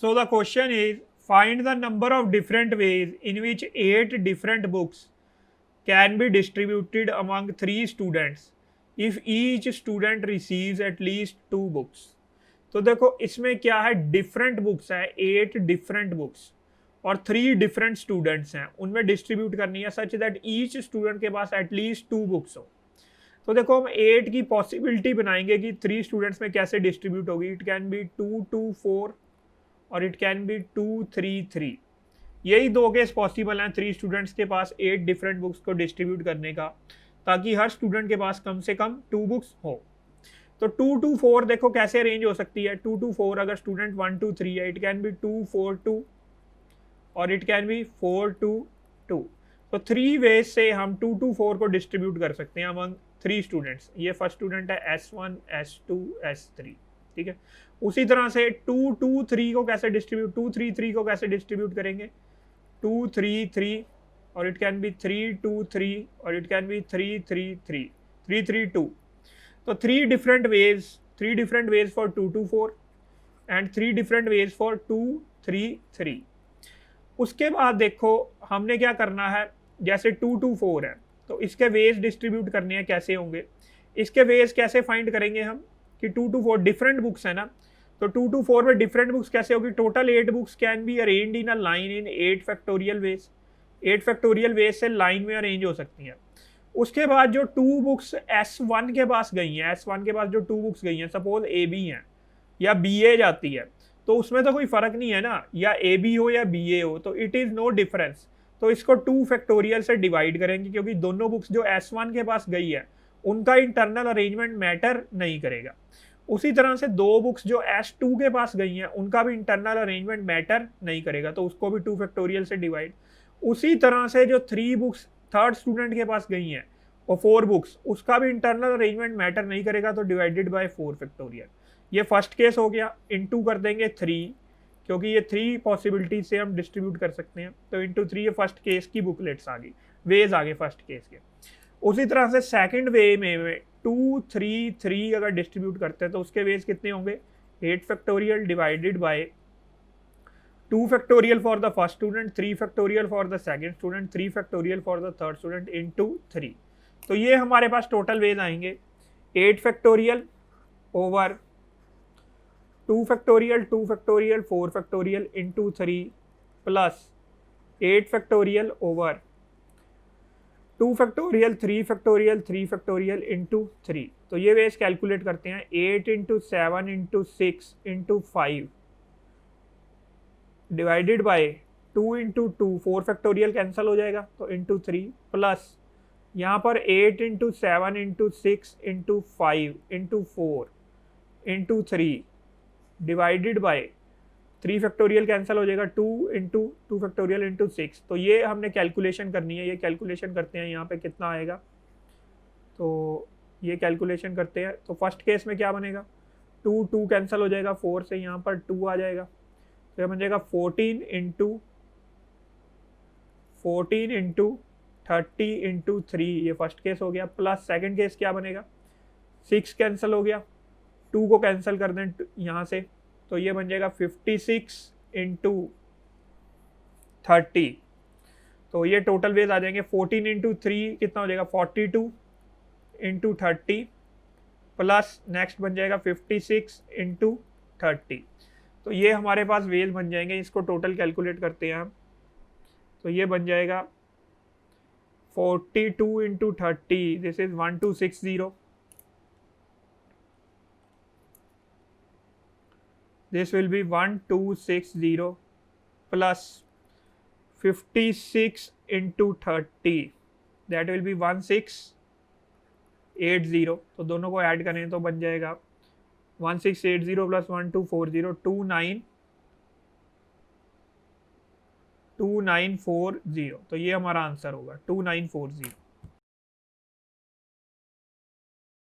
So the question is, find the number of different ways in which 8 different books can be distributed among 3 students if each student receives at least 2 books. तो देखो इसमें क्या है, different books है, 8 different books और 3 different students हैं, उनमें distribute करनी है सच दैट ईच स्टूडेंट के पास एटलीस्ट 2 बुक्स हो. तो देखो हम 8 की पॉसिबिलिटी बनाएंगे कि 3 स्टूडेंट्स में कैसे डिस्ट्रीब्यूट होगी. इट कैन बी 2 2 4 और इट कैन बी 2 3 3. यही 2 केस पॉसिबल हैं 3 स्टूडेंट्स के पास 8 डिफरेंट बुक्स को डिस्ट्रीब्यूट करने का, ताकि हर स्टूडेंट के पास कम से कम 2 बुक्स हो. तो 2 2 4 देखो कैसे अरेंज हो सकती है. 2 2 4 अगर स्टूडेंट 1 2 3 है, इट कैन बी 2 4 2 और इट कैन बी 4 2 2. तो 3 वेज से हम 2 2 4 को डिस्ट्रीब्यूट कर सकते हैं अमंग 3 स्टूडेंट्स. ये फर्स्ट स्टूडेंट है S1 S2 S3. ठीक है. उसी तरह से 2 2 3 को कैसे डिस्ट्रीब्यूट, 2 3 3 को कैसे डिस्ट्रीब्यूट करेंगे. 2 3 3 और इट कैन बी 3 2 3 और इट कैन बी 3 3 3 3 3 2. तो 3 different ways for 2 2 4 and 3 different ways for 2 3 3. उसके बाद देखो हमने क्या करना है, जैसे 2 2 4 है तो इसके वेज डिस्ट्रीब्यूट करने हैं. कैसे होंगे इसके वेज, कैसे फाइंड करेंगे हम कि 2 2 4 डिफरेंट बुक्स है ना. तो 2 2 4 में डिफरेंट बुक्स कैसे होगी. Total 8 books can be arranged in a line in 8 factorial veg. 8 factorial veg से लाइन में अरेंज हो सकती हैं. उसके बाद जो 2 बुक्स S1 के पास गई हैं, S1 के पास जो 2 बुक्स गई हैं, सपोज AB हैं या BA जाती है, तो उसमें तो कोई फर्क नहीं है ना, या AB हो या BA हो, तो इट इज़ नो डिफरेंस. तो इसको 2 फैक्टोरियल से डिवाइड करेंगे, क्योंकि दोनों बुक्स जो S1 के पास गई है उनका इंटरनल अरेंजमेंट मैटर नहीं करेगा. उसी तरह से 2 बुक्स जो S2 के पास गई हैं उनका भी इंटरनल अरेंजमेंट मैटर नहीं करेगा, तो उसको भी 2 फैक्टोरियल से डिवाइड. उसी तरह से जो 3 बुक्स थर्ड स्टूडेंट के पास गई हैं और 4 बुक्स, उसका भी इंटरनल अरेंजमेंट मैटर नहीं करेगा, तो डिवाइडेड बाय 4 फैक्टोरियल. ये फर्स्ट केस हो गया. इनटू कर देंगे 3, क्योंकि ये 3 पॉसिबिलिटी से हम डिस्ट्रीब्यूट कर सकते हैं. तो इनटू 3 ये फर्स्ट केस की बुकलेट्स आ गई, वेज आ गए फर्स्ट केस के. उसी तरह से सेकंड वे में 2 3 3 अगर डिस्ट्रीब्यूट करते हैं तो उसके वेज कितने होंगे. 8 factorial divided by 2 factorial for the first student, 3 factorial for the second student, 3 factorial for the third student into 3. तो ये हमारे पास टोटल वेज आएंगे 8 factorial over 2 factorial 2 factorial 4 factorial into 3 plus 8 factorial over 2 factorial 3 factorial 3 factorial into 3. तो ये veg calculate करते हैं. 8 into 7 into 6 into 5 divided by 2 into 2, 4 factorial cancel हो जाएगा, तो इंटू 3 प्लस यहाँ पर 8 into 7 into 6 into 5 into 4 into 3 divided by 3 factorial cancel हो जाएगा, 2 इंटू 2 फैक्टोरियल इंटू 6. तो ये हमने कैलकुलेशन करनी है. ये कैलकुलेशन करते हैं यहाँ पे कितना आएगा. तो ये कैलकुलेशन करते हैं. तो फर्स्ट केस में क्या बनेगा, 2 2 कैंसिल हो जाएगा, 4 से यहाँ पर 2 आ जाएगा, तो बन जाएगा 14 इंटू 30 इंटू 3. ये फर्स्ट केस हो गया. प्लस सेकंड केस क्या बनेगा, 6 कैंसिल हो गया, 2 को कैंसिल कर दें यहाँ से, तो ये बन जाएगा 56 इंटू 30. तो ये टोटल वेज आ जाएंगे. 14 इंटू 3 कितना हो जाएगा, 42 इंटू 30 प्लस नेक्स्ट बन जाएगा 56 इंटू 30. तो ये हमारे पास वेज बन जाएंगे. इसको टोटल कैलकुलेट करते हैं हम, तो ये बन जाएगा 42 into 30, this is 1260, this will be 1260 plus 56 into 30, that will be 1680. तो दोनों को ऐड करें तो बन जाएगा 1680 प्लस 1240, 2940. तो ये हमारा आंसर होगा 2940.